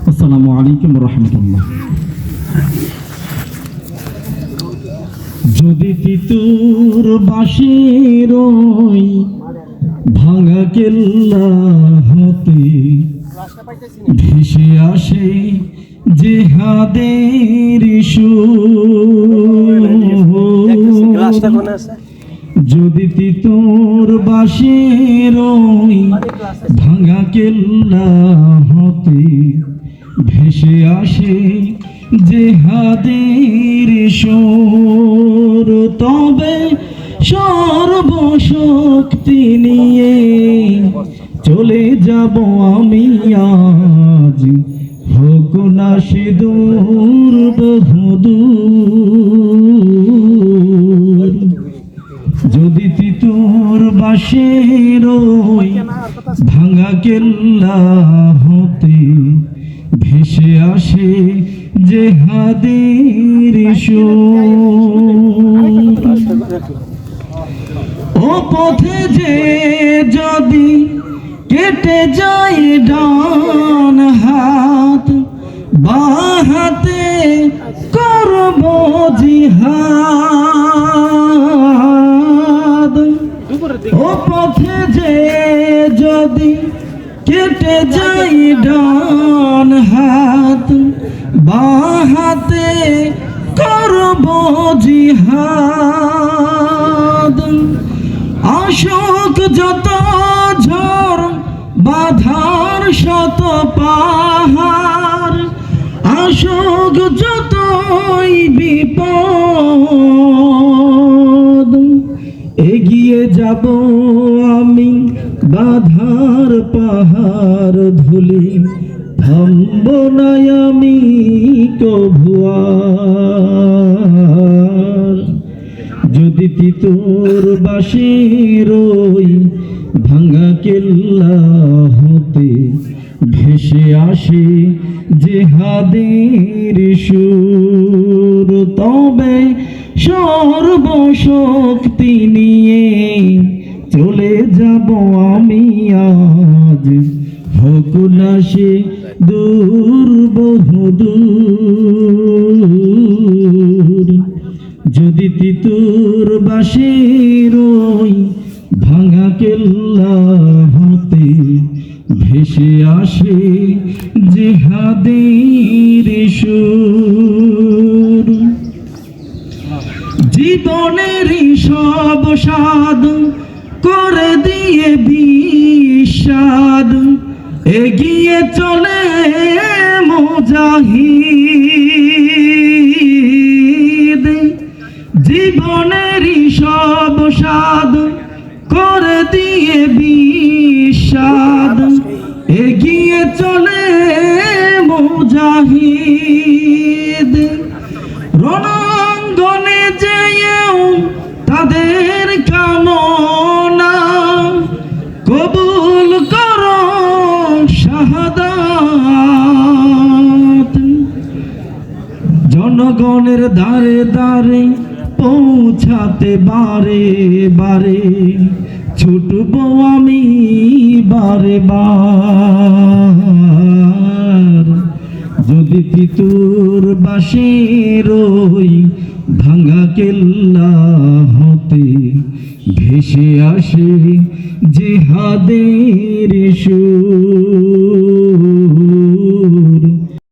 আসসালামু আলাইকুম রহমতুল্লাহ। যদি তিতুর বাঁশির ওই ভাঙা কেল্লা হতে ভেসে আসে জিহাদের সুর, যদি তিতুর বাঁশির ওই ভাঙা কেল্লা হতে ভেসে আসে জিহাদের সুর, তবে সর্বশক্তি নিয়ে চলে যাব আমি আজ, হোক না সে দূর বহুদূর। যদি তিতুর বাঁশির ওই ভাঙা কেল্লা হতে ভেসে আসে জিহাদের সুর, ও পথে যে যদি কেটে যায় ডান হাত, বাঁ হাতে করব জিহাদ। ও পথে যে যদি কেটে যায় ডান হাত, বাঁ হাতে করব জিহাদ। আশোক যত ঝড় বাধার শত পাহাড়, আশোক যতই বিপদ, এগিয়ে যাব আমি বাধার পাহাড় ধুলি, থামব না আমি কভু আর। যদি তিতুর বাঁশির ওই ভাঙা কেল্লা হতে ভেসে আসে জিহাদের সুর, তবে সর্বশক্তি নিয়ে চলে যাব আমি আজ, হোক না সে দূর বহুদূর। যদি তিতুর বাঁশির ওই ভাঙা কেল্লা হতে ভেসে আসে জিহাদের সুর, জীবনেরই সব স্বাদ করে দিয়ে বিষাদ, এগিয়ে চলে মুজাহিদ। জীবনেরই সব স্বাদ করে দিয়ে বিষাদ, এগিয়ে চলে মুজাহিদ। রণাঙ্গনে যেয়েও তাদের কামনা কবুল করো শাহাদাত। জনগণের দ্বারে দ্বারে পৌঁছাতে বারে বারে ছুটব আমি বারে বার। যদি তিতুর বাঁশির ওই ভাঙা কেল্লা হতে ভেসে আসে জিহাদের সুর।